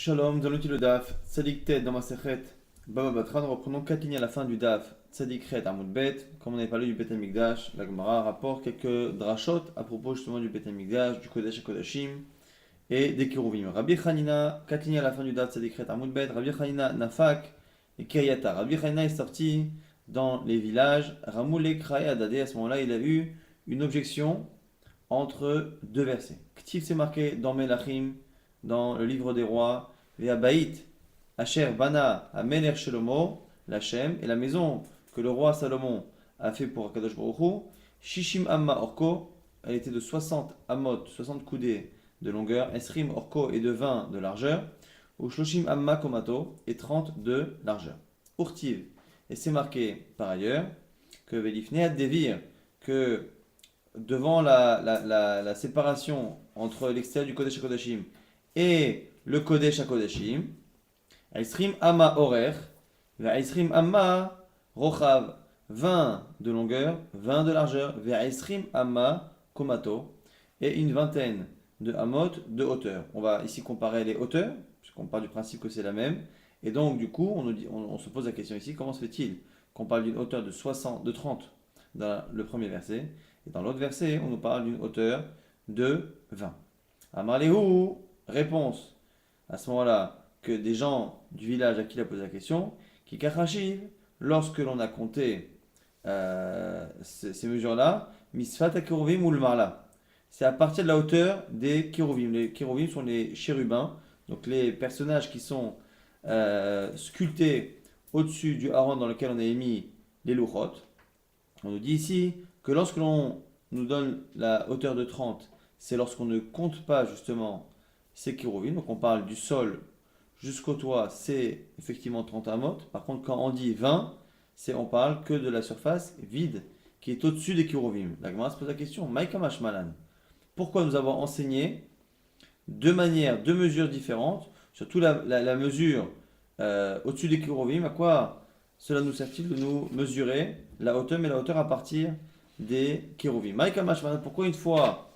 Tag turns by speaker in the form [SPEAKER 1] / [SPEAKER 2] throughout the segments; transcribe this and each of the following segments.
[SPEAKER 1] Shalom, nous allons étudier le Daf, Tzadik Tet dans ma Sechet, Baba Batra. Nous reprenons 4 lignes à la fin du Daf, Tzadik Chet Amud Bet. Comme on avait parlé du Bet HaMikdash, la Gemara rapporte quelques drashot à propos justement du Bet HaMikdash, du Kodesh HaKodashim et des Kiruvim. Rabbi Hanina, 4 lignes à la fin du Daf, Tzadik Chet Amud Bet. Rabbi Hanina Nafak et Kiryata. Rabbi Hanina est sorti dans les villages, Ramoulek Rae Adade. À ce moment-là, il a eu une objection entre deux versets. Ktiv, c'est marqué dans Melachim, dans le livre des rois, Ve'abaït, Asher Bana Ameler Shelomo, l'Hachem, et la maison que le roi Salomon a fait pour Akadosh Baruch Hu, Shishim Amma Orko, elle était de 60 amot, 60 coudées de longueur, Esrim Orko et de 20 de largeur, ou Shloshim Amma Komato et 30 de largeur. Urtiv, et c'est marqué par ailleurs que Velifnei Devir, que devant la séparation entre l'extérieur du Kodesh HaKodashim et le Kodesh HaKodashim, Aïsrim Amma Horer, Aïsrim Amma Rochav, 20 de longueur, 20 de largeur, Aïsrim Amma Komato, et une vingtaine de Hamot de hauteur. On va ici comparer les hauteurs, puisqu'on part du principe que c'est la même, et donc du coup on se pose la question ici, comment se fait-il qu'on parle d'une hauteur de 30 dans le premier verset, et dans l'autre verset on nous parle d'une hauteur de 20. Amarlehu, réponse à ce moment-là que des gens du village à qui il a posé la question, qui Kachashiv, lorsque l'on a compté ces mesures-là, Misfat Keruvim ou le Marla. C'est à partir de la hauteur des Keruvim. Les Keruvim sont les chérubins, donc les personnages qui sont sculptés au-dessus du haron dans lequel on a émis les louchot. On nous dit ici que lorsque l'on nous donne la hauteur de 30, c'est lorsqu'on ne compte pas justement ces Kiruvim. Donc on parle du sol jusqu'au toit, c'est effectivement 30 amot. Par contre, quand on dit 20, on parle que de la surface vide qui est au-dessus des Kiruvim. La Gemara se pose la question, Maïkamash Malan. Pourquoi nous avons enseigné deux mesures différentes, surtout la mesure au-dessus des Kiruvim? À quoi cela nous sert-il de nous mesurer la hauteur, mais la hauteur à partir des Kiruvim? Maïkamash Malan, pourquoi une fois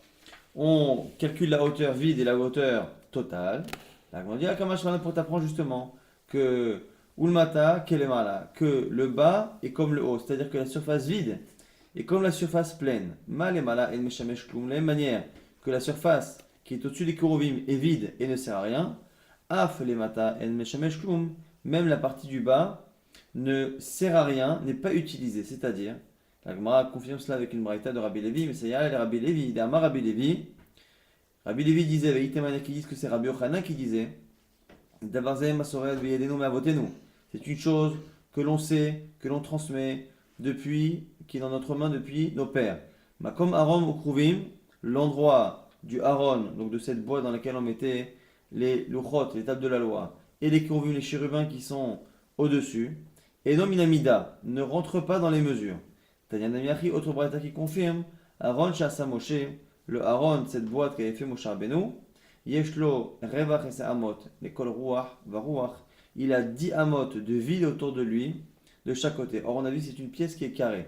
[SPEAKER 1] on calcule la hauteur vide et la hauteur totale? Là, on dit Akamash pour t'apprendre justement que Ulmata Kelemala, que le bas est comme le haut, c'est-à-dire que la surface vide est comme la surface pleine. Malemala et Meshamesh Klum, de la même manière que la surface qui est au-dessus des Kuruvim est vide et ne sert à rien. Af Lemata et Meshamesh Klum, même la partie du bas ne sert à rien, n'est pas utilisée, c'est-à-dire. La Gemara confirme cela avec une braïta de Rabbi Levi, mais c'est Rabbi Levi, d'Amar Rabbi Levi. Rabbi Levi disait, avec Itemana qui disent que c'est Rabbi Yochanan qui disait, Davarzem Masoret Veyedenu Meavotenu. C'est une chose que l'on sait, que l'on transmet qui est dans notre main depuis nos pères. Makom Aaron Ukruvim, l'endroit du Aaron, donc de cette boîte dans laquelle on mettait les luchot, les tables de la loi, et les Kuruvim, les chérubins qui sont au-dessus. Et Nominamida ne rentre pas dans les mesures. Tanya Namiachi, autre braïta qui confirme, Aaron Shasa Moshe, le Aaron, cette boîte qu'avait fait Moshe Rabbeinu, Yeshlo Revach et Amot, l'école Ruach, Varuach, il a 10 amot de vide autour de lui, de chaque côté. Or, on a vu c'est une pièce qui est carrée,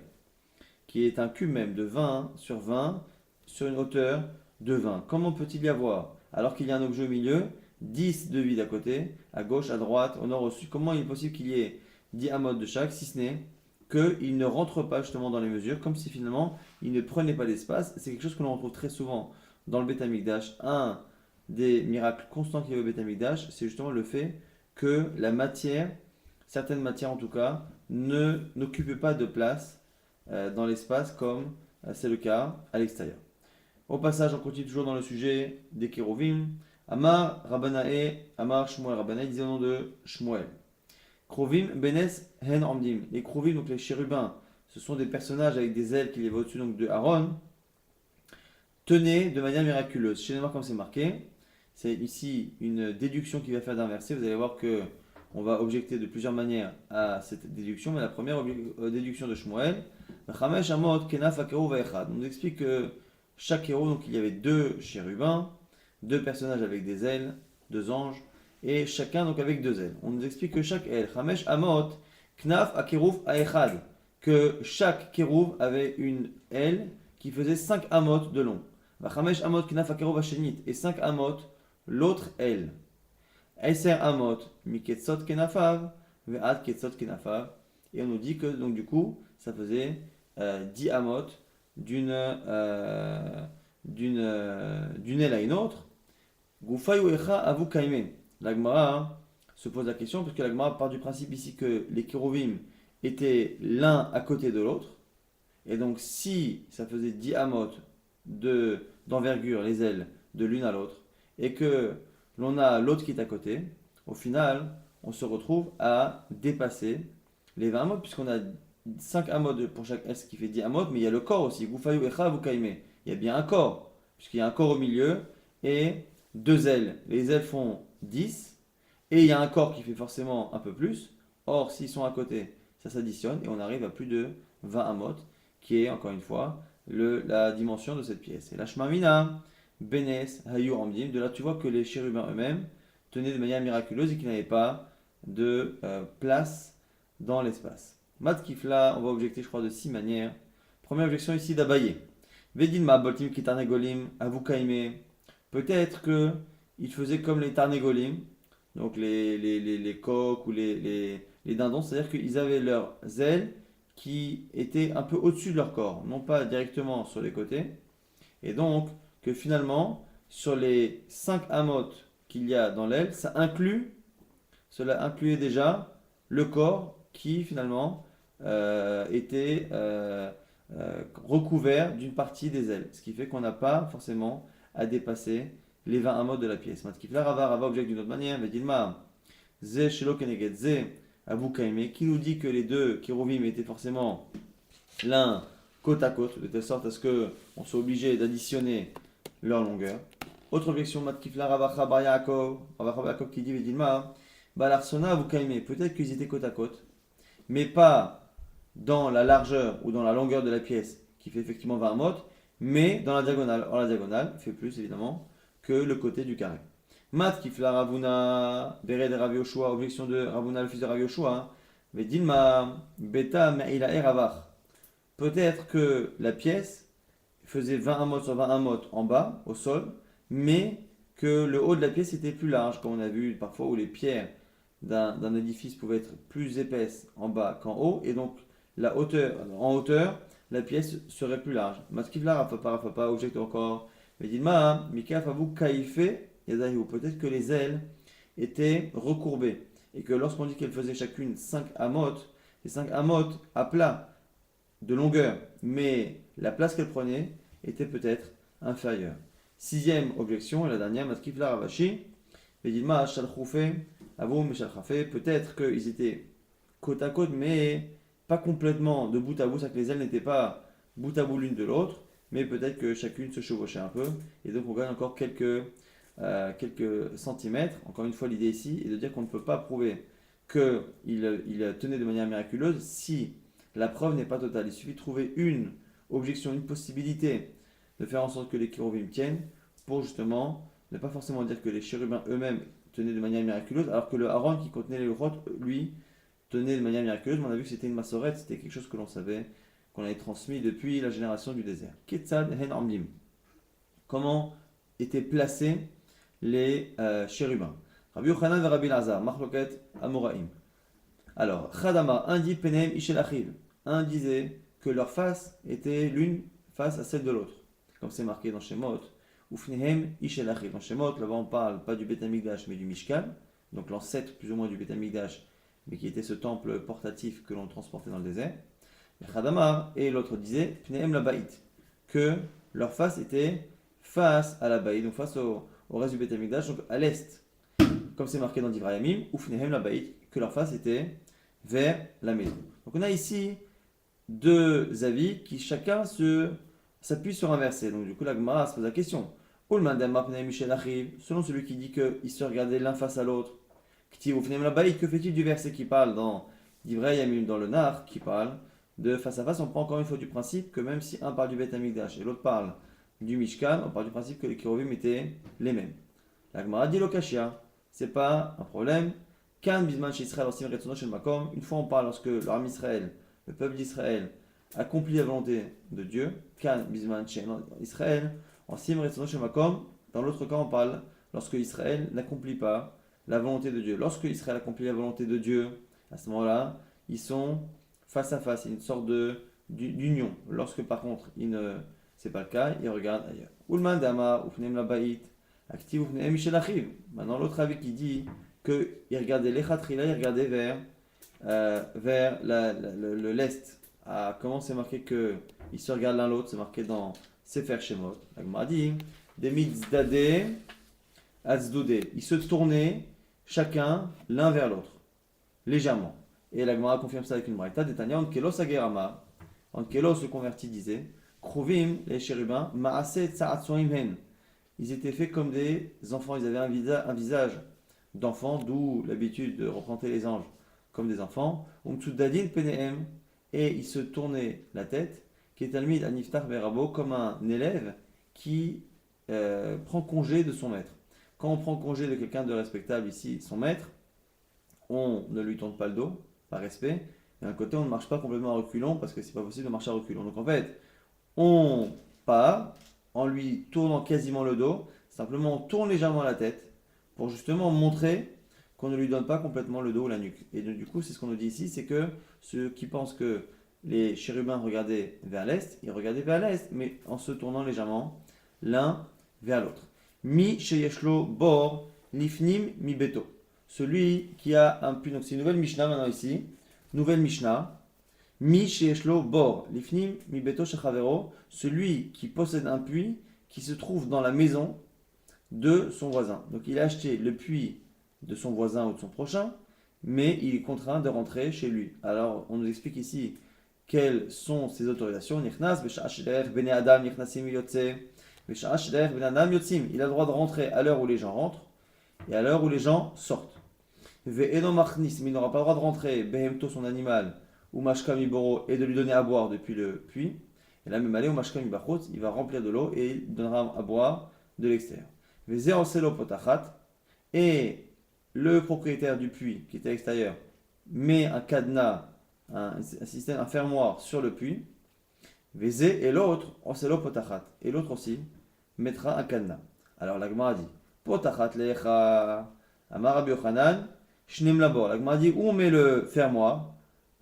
[SPEAKER 1] qui est un cube même de 20 sur 20, sur une hauteur de 20. Comment peut-il y avoir, alors qu'il y a un objet au milieu, 10 de vide à côté, à gauche, à droite, au nord, au sud? Comment il est possible qu'il y ait 10 amot de chaque, si ce n'est qu'il ne rentre pas justement dans les mesures, comme si finalement il ne prenait pas d'espace? C'est quelque chose que l'on retrouve très souvent dans le Bet HaMikdash. Un des miracles constants qu'il y a au Bet HaMikdash, c'est justement le fait que la matière, certaines matières en tout cas, n'occupent pas de place dans l'espace comme c'est le cas à l'extérieur. Au passage, on continue toujours dans le sujet des Kérovim. Amar Rabbanae, Amar Shmuel. Rabbanae disait au nom de Shmuel. Krovim Benes Hen Amdim. Les Krovim, donc les chérubins, ce sont des personnages avec des ailes qui les voient au-dessus donc de Aaron, tenaient de manière miraculeuse. Chez les Noirs, comme c'est marqué, c'est ici une déduction qui va faire d'un verset. Vous allez voir que on va objecter de plusieurs manières à cette déduction, mais la première déduction de Shmuel, Chamesh Amot Kenaf Akeru Vaechad. On nous explique que chaque héros, donc il y avait deux chérubins, deux personnages avec des ailes, deux anges, et chacun donc avec deux ailes. On nous explique que chaque aile, Chamesh Amot, Knaf Akerouf Aechad, que chaque kérouv avait une aile qui faisait 5 amot de long. Chamesh Amot Knaf Akerouf Ashenit, et 5 amot l'autre aile. Eser amot miketzot kenafav ve'ad ketzot kenafav. Et on nous dit que donc du coup, ça faisait 10 amot d'une aile à une autre. Goufayu echa avu kaime. La Gemara se pose la question parce que la Gemara part du principe ici que les kérovim étaient l'un à côté de l'autre. Et donc si ça faisait 10 amot d'envergure, les ailes, de l'une à l'autre, et que l'on a l'autre qui est à côté, au final, on se retrouve à dépasser les 20 amot, puisqu'on a 5 amot pour chaque aile, ce qui fait 10 amot, mais il y a le corps aussi. Goufayu echa avu kaime. Il y a bien un corps, puisqu'il y a un corps au milieu, et deux ailes. Les ailes font 10, et il y a un corps qui fait forcément un peu plus. Or, s'ils sont à côté, ça s'additionne, et on arrive à plus de 20 amot, qui est, encore une fois, la dimension de cette pièce. Et la shmamina, benes, hayu amdim, de là tu vois que les chérubins eux-mêmes tenaient de manière miraculeuse et qu'ils n'avaient pas de place dans l'espace. Mat kifla, on va objecter, je crois, de 6 manières. Première objection ici d'Abaye. Vedilma, boltim kitarnegolim, avukaime. Peut-être que ils faisaient comme les tarnégolim, donc les coqs ou les dindons, c'est-à-dire qu'ils avaient leurs ailes qui étaient un peu au-dessus de leur corps, non pas directement sur les côtés, et donc que finalement, sur les 5 amotes qu'il y a dans l'aile, cela incluait déjà le corps qui finalement était recouvert d'une partie des ailes, ce qui fait qu'on n'a pas forcément à dépasser les 20 amot de la pièce. Matkifla Rava, Rava objecte d'une autre manière, mais Dilma, Ze Shelo Keneged Ze Abu Kaime, qui nous dit que les deux kérovim étaient forcément l'un côte à côte, de telle sorte à ce qu'on soit obligé d'additionner leur longueur. Autre objection, Matkifla Rava Chabar Yaakov, qui dit, Dilma, Balarsona Abu Kaime, peut-être qu'ils étaient côte à côte, mais pas dans la largeur ou dans la longueur de la pièce, qui fait effectivement 20 amot, mais dans la diagonale. Or, la diagonale fait plus, évidemment, que le côté du carré. Mat kifla Ravuna, Bere de Rav Yoshua, objection de Ravuna, le fils de Rav Yoshua. Mais Dilma, Beta, Me'ila Eravach. Peut-être que la pièce faisait 20 amot sur 20 amot en bas, au sol, mais que le haut de la pièce était plus large, comme on a vu parfois où les pierres d'un édifice pouvaient être plus épaisses en bas qu'en haut, et donc en hauteur, la pièce serait plus large. Matkivla Rafapa objecte encore. Mais Dilma, Mika Favu Kaife, Yadahu. Peut-être que les ailes étaient recourbées, et que lorsqu'on dit qu'elles faisaient chacune 5 amot, les 5 amot à plat de longueur, mais la place qu'elles prenaient était peut-être inférieure. Sixième objection, et la dernière, Matkivla Ravashi, mais Dilma Shalchoufe, Avum Shalchafe. Peut-être qu'ils étaient côte à côte, mais pas complètement de bout à bout, c'est-à-dire que les ailes n'étaient pas bout à bout l'une de l'autre, mais peut-être que chacune se chevauchait un peu, et donc on gagne encore quelques centimètres. Encore une fois, l'idée ici est de dire qu'on ne peut pas prouver qu'il tenait de manière miraculeuse si la preuve n'est pas totale. Il suffit de trouver une objection, une possibilité de faire en sorte que les kérovim tiennent, pour justement ne pas forcément dire que les chérubins eux-mêmes tenaient de manière miraculeuse, alors que le haron qui contenait les lochot, lui, tenait de manière miraculeuse, mais on a vu que c'était une massorette, c'était quelque chose que l'on savait, qu'on avait transmis depuis la génération du désert. Ketzad hen amdim. Comment étaient placés les chérubins? Rabbi Yochanan et Rabbi Lazar, Machloket Amoraim. Alors, Chadama, un dit Penem Ishel Achiv. Un disait que leur face était l'une face à celle de l'autre. Comme c'est marqué dans Shemot. Ufnehem Ishel Achiv. Dans Shemot, là-bas on parle pas du Beth Amikdash, mais du Mishkan. Donc l'ancêtre plus ou moins du Beth Amikdash, mais qui était ce temple portatif que l'on transportait dans le désert. Chadamar, et l'autre disait Pnehem la Baït, que leur face était face à la Baït, donc face au reste du Beth Amikdash, donc à l'est, comme c'est marqué dans Divrayamim, ou Pnehem la Baït, que leur face était vers la maison. Donc on a ici deux avis qui chacun s'appuie sur un verset. Donc du coup la Gemara se pose la question. Selon celui qui dit qu'ils se regardaient l'un face à l'autre, que fait-il du verset qui parle dans Divrayamim, dans le Nar, qui parle de face à face? On prend encore une fois du principe que même si un parle du Beth Amikdash et l'autre parle du Mishkan, on part du principe que les kérovim étaient les mêmes. La Gemara dit Lokashia, c'est pas un problème. Kan bisman chez Israël osim retzono shel makom. Une fois on parle lorsque l'armée Israël, le peuple d'Israël, accomplit la volonté de Dieu. Kan bisman chez Israël osim retzono shel makom. Dans l'autre cas on parle lorsque Israël n'accomplit pas la volonté de Dieu. Lorsque Israël accomplit la volonté de Dieu, à ce moment-là, ils sont face à face, il y a une sorte d'union. Lorsque par contre, c'est pas le cas, ils regardent ailleurs. Ulman dama ufnem labait, active ufnem michel achiv. Maintenant, l'autre avis qui dit qu'il regardait l'echatrila, il regardait vers le lest. Comment c'est marqué qu'ils se regardent l'un l'autre, c'est marqué dans Sefer Shemot. La Gemara dit des mitzdade atzdoudé. Ils se tournaient chacun l'un vers l'autre, légèrement. Et la Gemara confirme ça avec une braïta. Détania, Ankelo Sagerama. Ankelo se convertit, disait Kruvim, les chérubins, Maase Tsaatsoim Hen. Ils étaient faits comme des enfants, ils avaient un visage d'enfants, d'où l'habitude de représenter les anges comme des enfants. Umtsudadin Penehem. Et ils se tournaient la tête, qui est Talmid Aniftar Verabo, comme un élève qui prend congé de son maître. Quand on prend congé de quelqu'un de respectable ici, son maître, on ne lui tourne pas le dos, par respect. D'un côté, on ne marche pas complètement à reculons parce que c'est pas possible de marcher à reculons. Donc en fait, on part en lui tournant quasiment le dos, simplement on tourne légèrement la tête pour justement montrer qu'on ne lui donne pas complètement le dos ou la nuque. Et donc, du coup, c'est ce qu'on nous dit ici, c'est que ceux qui pensent que les chérubins regardaient vers l'est, ils regardaient vers l'est, mais en se tournant légèrement l'un vers l'autre. Mi sheyeshlo bor nifnim mi beto. Celui qui a un puits, donc c'est une nouvelle Mishnah maintenant ici, nouvelle Mishnah. Mi sheyeshlo bor nifnim mi beto shechavero. Celui qui possède un puits qui se trouve dans la maison de son voisin. Donc il a acheté le puits de son voisin ou de son prochain, mais il est contraint de rentrer chez lui. Alors, on nous explique ici quelles sont ces autorisations. Il a le droit de rentrer à l'heure où les gens rentrent et à l'heure où les gens sortent. Mais il n'aura pas le droit de rentrer, behemto son animal, ou mashkam iboro, et de lui donner à boire depuis le puits. Et là, même aller au mashkam ibachot, il va remplir de l'eau et il donnera à boire de l'extérieur. Et le propriétaire du puits qui est à l'extérieur met un cadenas, un système, un fermoir sur le puits. Et l'autre, et l'autre aussi mettra un cadenas. Alors la Gemara dit potachat lecha amar Rabbi Yochanan shnem labor. La Gemara dit où on met le fermoir.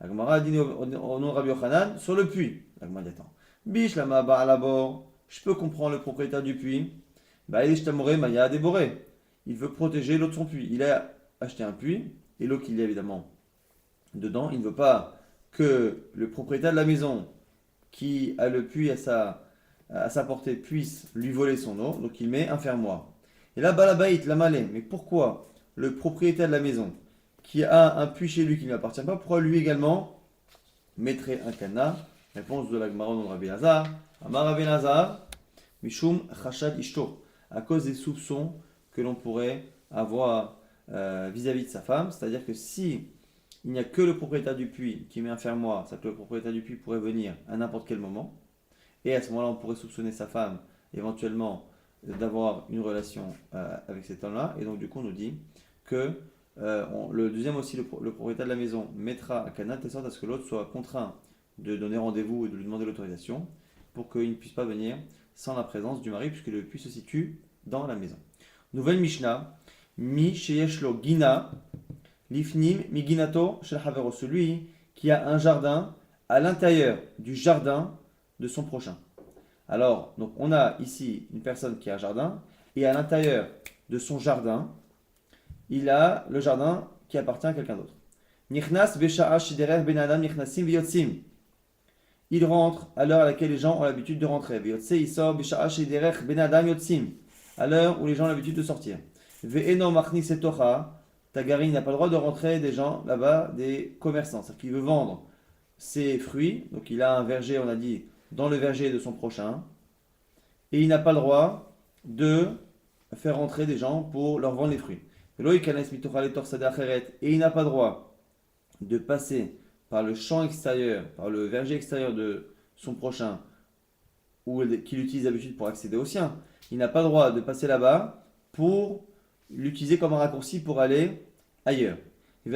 [SPEAKER 1] La Gemara dit au nom de Rabbi Yochanan sur le puits. La Gemara dit attends. Bish lama ba labor. Je peux comprendre le propriétaire du puits. Bah il est maya déboré. Il veut protéger l'eau de son puits. Il a acheté un puits, et l'eau qu'il y a évidemment dedans, il ne veut pas que le propriétaire de la maison qui a le puits à sa portée puisse lui voler son eau, donc il met un fermoir. Et là, Balabaït, la malé, mais pourquoi le propriétaire de la maison qui a un puits chez lui qui ne lui appartient pas, pourquoi lui également mettrait un cadenas? Réponse de la Gemara de Rabbi Lazar. Amar Rabbi Lazar, Mishum Chashad Ishto, à cause des soupçons que l'on pourrait avoir vis-à-vis de sa femme, c'est-à-dire que si il n'y a que le propriétaire du puits qui met un fermoir, c'est-à-dire que le propriétaire du puits pourrait venir à n'importe quel moment, et à ce moment-là on pourrait soupçonner sa femme éventuellement d'avoir une relation avec cet homme-là, et donc du coup on nous dit que le deuxième aussi, le propriétaire de la maison mettra un cadenas de sorte à ce que l'autre soit contraint de donner rendez-vous et de lui demander l'autorisation pour qu'il ne puisse pas venir sans la présence du mari, puisque le puits se situe dans la maison. Nouvelle Mishnah, Mi sheyeshlo gina, lifnim mi ginato shel havero, celui qui a un jardin à l'intérieur du jardin de son prochain. Alors, donc on a ici une personne qui a un jardin, et à l'intérieur de son jardin, il a le jardin qui appartient à quelqu'un d'autre. Nichnas besha'a shiderech ben adam nichnasim v'yotzim. Il rentre à l'heure à laquelle les gens ont l'habitude de rentrer. V'yotse isor besha'a shiderech ben adam yotzim. À l'heure où les gens ont l'habitude de sortir. Ve'eno machnis etocha. Tagari n'a pas le droit de rentrer des gens là-bas, des commerçants. C'est-à-dire qu'il veut vendre ses fruits. Donc il a un verger, on a dit, dans le verger de son prochain. Et il n'a pas le droit de faire rentrer des gens pour leur vendre les fruits. Et il n'a pas le droit de passer par le champ extérieur, par le verger extérieur de son prochain, ou qu'il utilise d'habitude pour accéder au sien. Il n'a pas le droit de passer là-bas pour l'utiliser comme un raccourci pour aller ailleurs. Et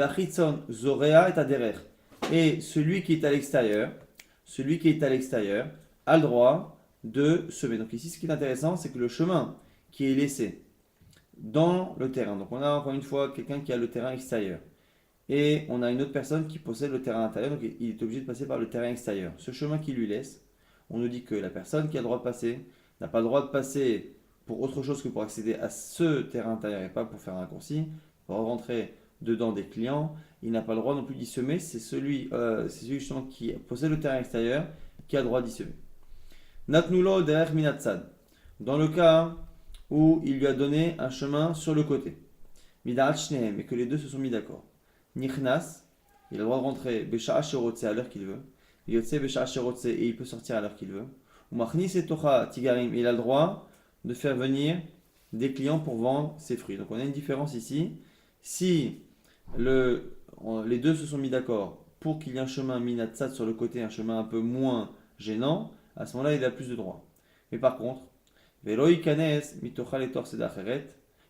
[SPEAKER 1] celui qui est à l'extérieur, a le droit de semer. Donc ici, ce qui est intéressant, c'est que le chemin qui est laissé dans le terrain. Donc on a encore une fois quelqu'un qui a le terrain extérieur. Et on a une autre personne qui possède le terrain intérieur, donc il est obligé de passer par le terrain extérieur. Ce chemin qu'il lui laisse, on nous dit que la personne qui a le droit de passer n'a pas le droit de passer pour autre chose que pour accéder à ce terrain intérieur et pas pour faire un raccourci, pour rentrer dedans des clients. Il n'a pas le droit non plus d'y semer, c'est celui justement qui possède le terrain extérieur qui a le droit d'y semer. Natnulo derrière minatsad. Dans le cas où il lui a donné un chemin sur le côté. Midarat shnehem, et que les deux se sont mis d'accord. Nichnas, il a le droit de rentrer Besha'a Sherotse à l'heure qu'il veut. Yotse Besha'a Sherotse, et il peut sortir à l'heure qu'il veut. Ou Machnis et Tocha Tigarim, il a le droit de faire venir des clients pour vendre ses fruits. Donc on a une différence ici. Si les deux se sont mis d'accord pour qu'il y ait un chemin minatsat sur le côté, un chemin un peu moins gênant, à ce moment-là il a plus de droits. Mais par contre, Veloi Kanes Mitocha Letor Sedacheret,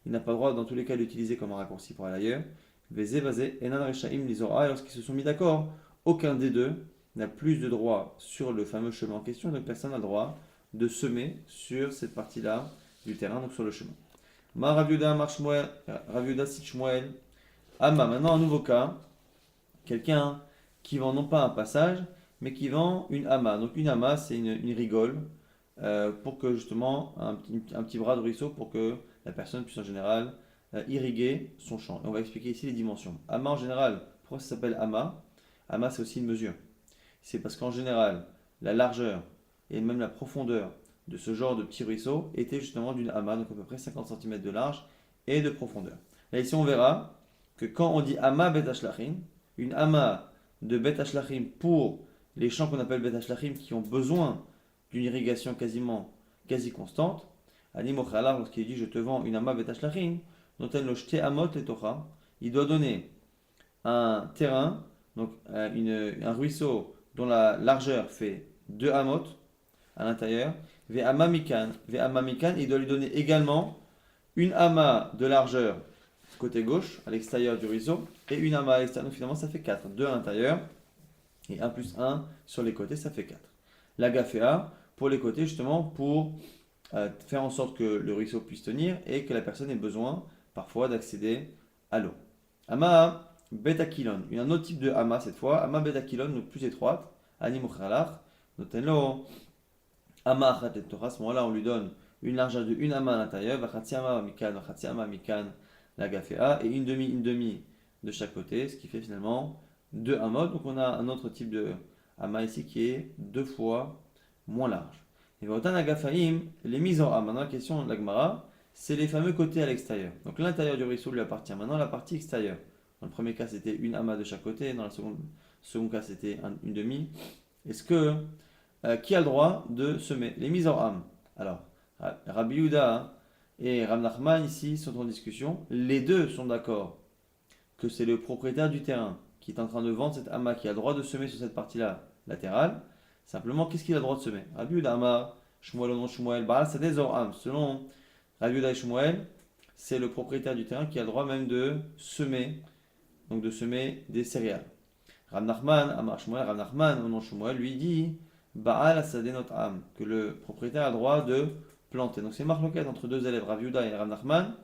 [SPEAKER 1] il n'a pas le droit dans tous les cas d'utiliser comme un raccourci pour aller ailleurs. Vezé, Vazé, Enan Reshaim, Lizora, et lorsqu'ils se sont mis d'accord, aucun des deux n'a plus de droit sur le fameux chemin en question, donc personne n'a le droit de semer sur cette partie-là du terrain, donc sur le chemin. Ma Raviuda, Raviuda Sichmuel, Ama, maintenant un nouveau cas, quelqu'un qui vend non pas un passage, mais qui vend une ama. Donc une ama, c'est une rigole pour que justement un petit bras de ruisseau pour que la personne puisse en général irriguer son champ. Et on va expliquer ici les dimensions. Ama en général, pourquoi ça s'appelle ama? Ama c'est aussi une mesure. C'est parce qu'en général, la largeur et même la profondeur de ce genre de petit ruisseau était justement d'une ama, donc à peu près 50 cm de large et de profondeur. Là ici on verra que quand on dit ama bet hashlachim, une ama de bet hashlachim pour les champs qu'on appelle bet hashlachim qui ont besoin d'une irrigation quasi constante, Animochalar, lorsqu'il dit je te vends une ama bet hashlachim, noten lo shte amot letocha, il doit donner un terrain, donc un ruisseau dont la largeur fait 2 amot à l'intérieur, ve'ama mikan, il doit lui donner également une ama de largeur côté gauche, à l'extérieur du ruisseau, et une ama à l'extérieur. Donc finalement, ça fait 4. 2 à l'intérieur, et 1 plus 1 sur les côtés, ça fait 4. La gaféa, pour les côtés, justement, pour faire en sorte que le ruisseau puisse tenir et que la personne ait besoin, parfois, d'accéder à l'eau. Ama betakilon, un autre type de ama cette fois, ama betakilon, donc plus étroite, animochalach, notenlo, ama achat et Torah, à ce moment-là, on lui donne une largeur de une ama à l'intérieur, vachatsi ama mikan, la gaféa, et une demi de chaque côté, ce qui fait finalement 2 amot. Donc on a un autre type de ama ici qui est 2 fois moins large. Et Votan agafaim, les mises en am. Maintenant la question de l'Agmara, c'est les fameux côtés à l'extérieur. Donc l'intérieur du ruisseau lui appartient. Maintenant la partie extérieure. Dans le premier cas c'était une ama de chaque côté, dans le second cas c'était une demi. Est-ce que qui a le droit de semer? Les mises en am. Alors Rabbi Yehuda et Rav Nachman ici sont en discussion. Les deux sont d'accord que c'est le propriétaire du terrain qui est en train de vendre cette ama qui a le droit de semer sur cette partie-là latérale. Simplement, qu'est-ce qu'il a le droit de semer? Rabbi Yehuda Amar, Shmuel non Shmuel, Baal Sadeh Zoram. Selon Rabbi Yehuda et Shmuel, c'est le propriétaire du terrain qui a le droit même de semer, donc de semer des céréales. Rav Nachman, Amar Shmuel, Rav Nachman non Shmuel, lui dit Baal Sadeh Not Am, que le propriétaire a le droit de planter. Donc c'est marloquette entre deux élèves, Rabbi Yehuda et Rav Nachman,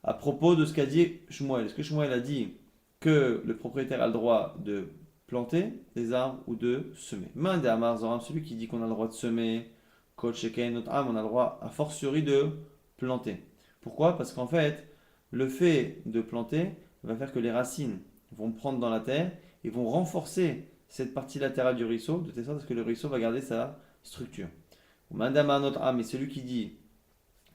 [SPEAKER 1] à propos de ce qu'a dit Shmuel. Est-ce que Shmuel a dit que le propriétaire a le droit de planter des arbres ou de semer? Mande Amar Zoram, celui qui dit qu'on a le droit de semer, Kol Sheken notre âme, on a le droit a fortiori de planter. Pourquoi? Parce qu'en fait, le fait de planter va faire que les racines vont prendre dans la terre et vont renforcer cette partie latérale du ruisseau, de telle sorte que le ruisseau va garder sa structure. Mande Amar notre âme, et celui qui dit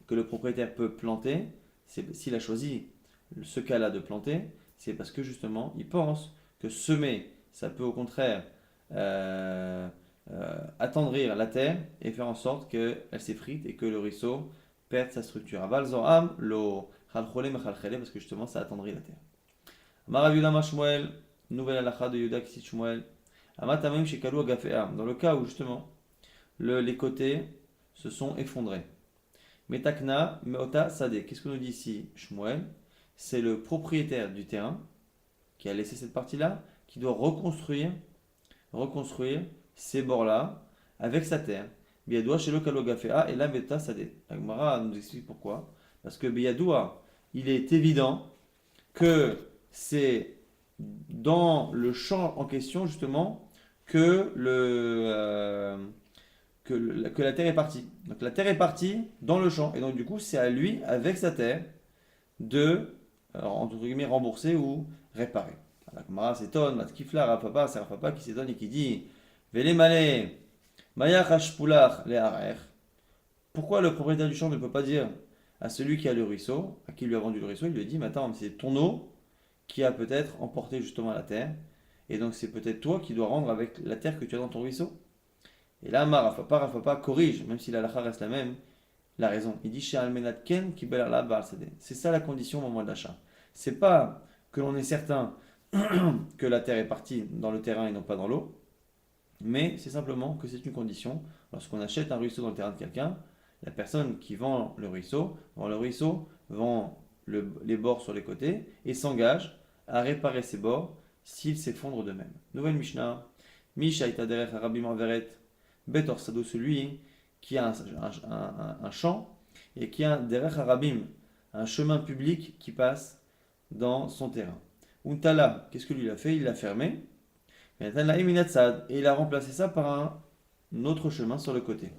[SPEAKER 1] que le propriétaire peut planter, s'il a choisi ce cas-là de planter, c'est parce que justement, il pense que semer, ça peut au contraire attendrir la terre et faire en sorte qu'elle s'effrite et que le ruisseau perde sa structure. Aval zoram lo chalchole mechalchele, parce que justement, ça attendrit la terre. Amar Yuda Mashmuel, nouvelle halakha de Yuda Kissit Shmuel. Amatamim shekalu agafea, dans le cas où justement les côtés se sont effondrés. Metakna, Meota, Sade. Qu'est-ce qu'on nous dit ici, Shmuel? C'est le propriétaire du terrain qui a laissé cette partie-là, qui doit reconstruire ces bords-là avec sa terre. Biadoua chez le Kalogafea et la Meta Sade. Agmara nous explique pourquoi. Parce que Beyadoua, il est évident que c'est dans le champ en question, justement, que, que la terre est partie. Donc la terre est partie dans le champ. Et donc, du coup, c'est à lui, avec sa terre, de, entre guillemets, rembourser ou réparer. La Gemara s'étonne, Matkifla, Rafapa, c'est Rafapa qui s'étonne et qui dit Vele male, Maya Rashpulach, le Harer. Pourquoi le propriétaire du champ ne peut pas dire à celui qui a le ruisseau, à qui lui a vendu le ruisseau, il lui dit mais attends, c'est ton eau qui a peut-être emporté justement la terre, et donc c'est peut-être toi qui dois rendre avec la terre que tu as dans ton ruisseau. Et là, Rafapa corrige, même si la lacha reste la même, la raison. Il dit chez Almenat Ken qui la c'est ça la condition au moment de l'achat. C'est pas que l'on est certain que la terre est partie dans le terrain et non pas dans l'eau, mais c'est simplement que c'est une condition. Lorsqu'on achète un ruisseau dans le terrain de quelqu'un, la personne qui vend le ruisseau, vend les bords sur les côtés et s'engage à réparer ces bords s'ils s'effondrent d'eux-mêmes. Nouvelle Mishnah. Misha itaderech Rabbi Marveret, Betor Sado, celui qui a un champ et qui a derech Harabim, un chemin public qui passe dans son terrain. Untala, qu'est-ce que lui a fait? Il l'a fermé. Et il a remplacé ça par un autre chemin sur le côté.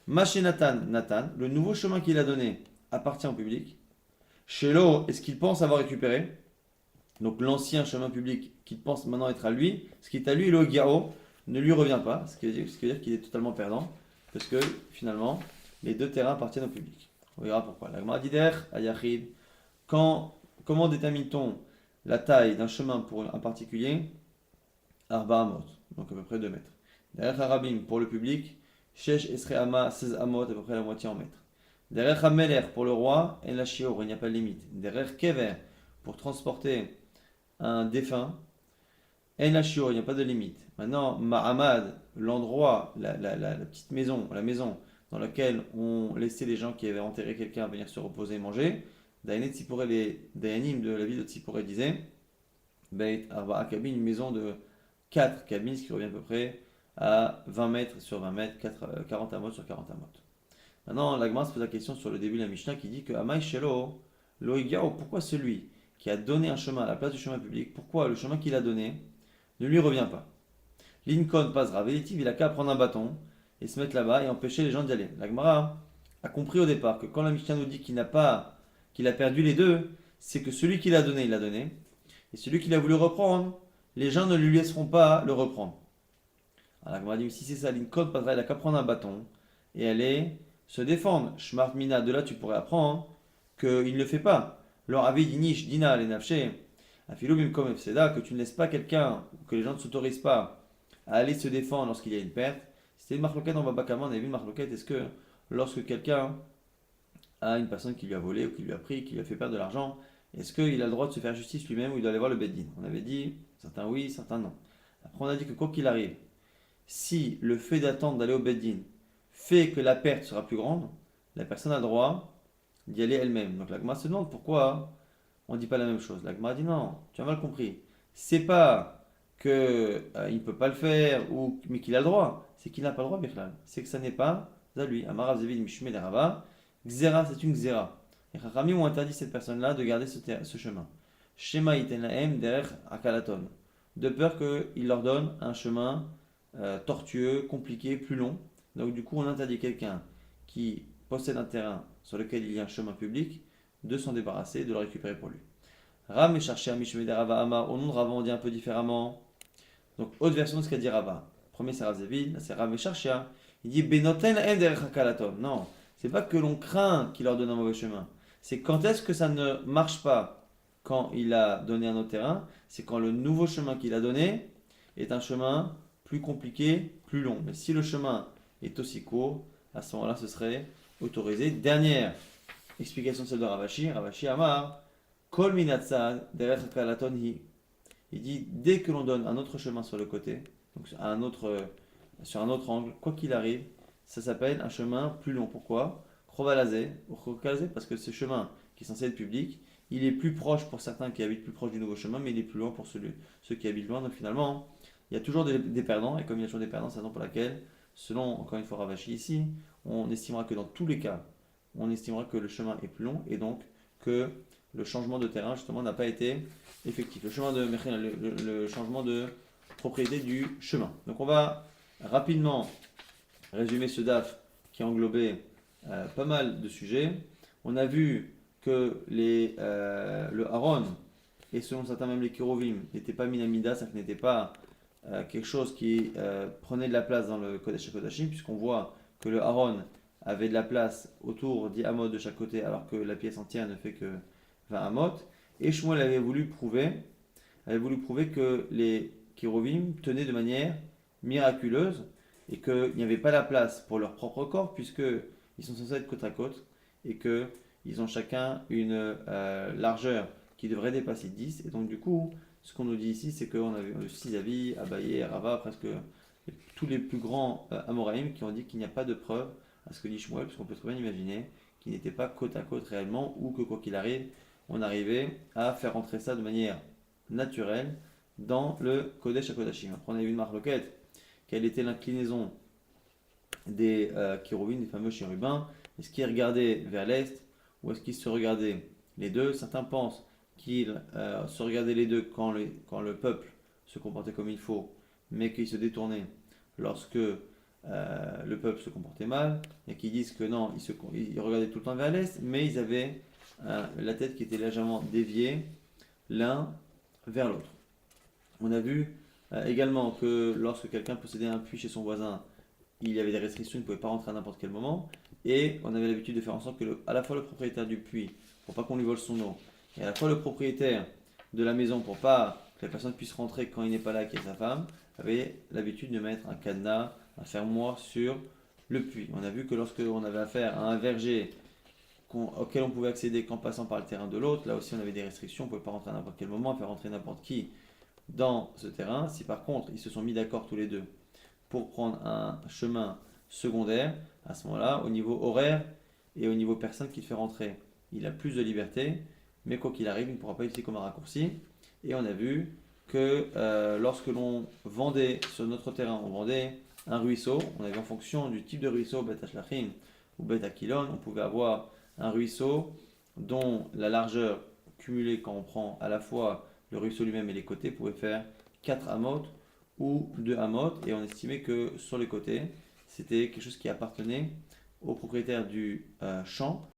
[SPEAKER 1] Maché Nathan, le nouveau chemin qu'il a donné appartient au public. Shelo, est-ce qu'il pense avoir récupéré? Donc l'ancien chemin public qu'il pense maintenant être à lui, ce qui est à lui, le Gao, ne lui revient pas, ce qui veut dire qu'il est totalement perdant, parce que finalement, les deux terrains appartiennent au public. On verra pourquoi. La Gemara dit Ayachid, comment détermine-t-on la taille d'un chemin pour un particulier? Arba Amot, donc à peu près 2 mètres. Derech Harabim, pour le public, Shesh Esre Ama, 16 Amot, à peu près la moitié en mètres. Derech Hameler, pour le roi, En la Shior, il n'y a pas de limite. Derech Kever, pour transporter un défunt, En la Shior, il n'y a pas de limite. Maintenant, Mahamad, l'endroit, la petite maison, la maison dans laquelle on laissait les gens qui avaient enterré quelqu'un venir se reposer et manger, Dayanet Tzipore, les Dayanim de la ville de Tzipore disaient Beit Arba Akabin, une maison de 4 cabines, ce qui revient à peu près à 20 mètres sur 20 mètres, 40 amotes sur 40 amotes. Maintenant, l'Agma se pose la question sur le début de la Mishnah qui dit que Amai Shelo, Loigao, pourquoi celui qui a donné un chemin à la place du chemin public, pourquoi le chemin qu'il a donné ne lui revient pas? Lincoln passera, Vélitiv, il a qu'à prendre un bâton et se mettre là-bas et empêcher les gens d'y aller. L'Agmara a compris au départ que quand la Mishnah nous dit qu'il a perdu les deux, c'est que celui qui l'a donné, il l'a donné, et celui qui l'a voulu reprendre, les gens ne lui laisseront pas le reprendre. Alors, on dit, si c'est ça, Lincoln Padra, il a qu'à prendre un bâton et aller se défendre. Shmart Mina, de là tu pourrais apprendre qu'il ne le fait pas. Leur avis d'Inish, Dina, les Nafché, Afilum comme Fseda, que tu ne laisses pas quelqu'un, ou que les gens ne s'autorisent pas à aller se défendre lorsqu'il y a une perte. C'était une marloquette dans Babakama, on avait vu une marloquette, est-ce que lorsque quelqu'un a une personne qui lui a volé ou qui lui a pris, qui lui a fait perdre de l'argent, est-ce qu'il a le droit de se faire justice lui-même ou il doit aller voir le Beddin? On avait dit, certains oui, certains non. Après on a dit que quoi qu'il arrive, si le fait d'attendre d'aller au Beddin fait que la perte sera plus grande, la personne a le droit d'y aller elle-même. Donc la Gemara se demande pourquoi on ne dit pas la même chose. La Gemara dit non, tu as mal compris. C'est pas que il ne peut pas le faire mais qu'il a le droit. C'est qu'il n'a pas le droit, Bichlal. C'est que ça n'est pas à lui. Amarav Zavid Mishme Derava. Xera, c'est une Xera. Les Chachamim ont interdit cette personne-là de garder ce chemin. Shema itenaem derech akalaton. De peur qu'il leur donne un chemin tortueux, compliqué, plus long. Donc du coup, on interdit quelqu'un qui possède un terrain sur lequel il y a un chemin public de s'en débarrasser, de le récupérer pour lui. Ram et cherché à Mishme Derava Ama. Au nom de Rava, on dit un peu différemment. Donc, autre version de ce qu'a dit Rava. Premier, c'est Razevil, c'est Ram et cherché. Il dit Benoten en derech akalaton. Non. C'est pas que l'on craint qu'il leur donne un mauvais chemin. C'est quand est-ce que ça ne marche pas quand il a donné un autre terrain. C'est quand le nouveau chemin qu'il a donné est un chemin plus compliqué, plus long. Mais si le chemin est aussi court, à ce moment-là, ce serait autorisé. Dernière explication, celle de Ravashi. Ravashi Amar, Kol minatzad derech akalaton hi. Il dit, dès que l'on donne un autre chemin sur le côté, donc sur un autre angle, quoi qu'il arrive, ça s'appelle un chemin plus long. Pourquoi? Krovalazé, ou Krokalazé, parce que ce chemin qui est censé être public, il est plus proche pour certains qui habitent plus proche du nouveau chemin, mais il est plus loin pour ceux qui habitent loin. Donc finalement, il y a toujours des perdants, et comme il y a toujours des perdants, c'est la raison pour laquelle, selon, encore une fois, Ravashi ici, on estimera que dans tous les cas, on estimera que le chemin est plus long et donc que le changement de terrain justement n'a pas été effectif. Le changement de propriété du chemin. Donc on va rapidement résumer ce DAF qui englobait pas mal de sujets. On a vu que le Aaron et selon certains même les Kérovim n'étaient pas Minamida, ça n'était pas quelque chose qui prenait de la place dans le Kodesh HaKodashim, puisqu'on voit que le Aaron avait de la place autour d'10 amot de chaque côté, alors que la pièce entière ne fait que 20 amot. Et Shmuel avait voulu prouver que les Kérovim tenaient de manière miraculeuse et qu'il n'y avait pas la place pour leur propre corps, puisqu'ils sont censés être côte à côte et qu'ils ont chacun une largeur qui devrait dépasser 10. Et donc, du coup, ce qu'on nous dit ici, c'est qu'on a vu 6 avis, Abaye, Rava, presque tous les plus grands Amoraïm qui ont dit qu'il n'y a pas de preuve à ce que dit Shmuel, puisqu'on peut très bien imaginer qu'ils n'étaient pas côte à côte réellement, ou que quoi qu'il arrive, on arrivait à faire entrer ça de manière naturelle dans le Kodesh HaKodashim. Après, on a eu une marloquette, quelle était l'inclinaison des Kérouvim, des fameux chérubins. Est-ce qu'ils regardaient vers l'est ou est-ce qu'ils se regardaient les deux? Certains pensent qu'ils se regardaient les deux quand le peuple se comportait comme il faut, mais qu'ils se détournaient lorsque le peuple se comportait mal, et qui disent que non, ils regardaient tout le temps vers l'est, mais ils avaient la tête qui était légèrement déviée l'un vers l'autre. On a vu également que lorsque quelqu'un possédait un puits chez son voisin, il y avait des restrictions, il ne pouvait pas rentrer à n'importe quel moment, et on avait l'habitude de faire en sorte que à la fois le propriétaire du puits, pour pas qu'on lui vole son eau, et à la fois le propriétaire de la maison, pour pas que la personne puisse rentrer quand il n'est pas là, qui est sa femme, avait l'habitude de mettre un cadenas, un fermoir sur le puits. On a vu que lorsque on avait affaire à un verger auquel on pouvait accéder qu'en passant par le terrain de l'autre, là aussi on avait des restrictions, on ne pouvait pas rentrer à n'importe quel moment, faire rentrer n'importe qui dans ce terrain. Si par contre ils se sont mis d'accord tous les deux pour prendre un chemin secondaire, à ce moment-là, au niveau horaire et au niveau personne qui le fait rentrer, il a plus de liberté, mais quoi qu'il arrive, il ne pourra pas utiliser comme un raccourci. Et on a vu que lorsque l'on vendait sur notre terrain, on vendait un ruisseau, on avait en fonction du type de ruisseau, Bet Ashlachim ou Bet Akilon, on pouvait avoir un ruisseau dont la largeur cumulée quand on prend à la fois le ruisseau lui-même et les côtés pouvait faire 4 amot ou 2 amot, et on estimait que sur les côtés c'était quelque chose qui appartenait au propriétaire du champ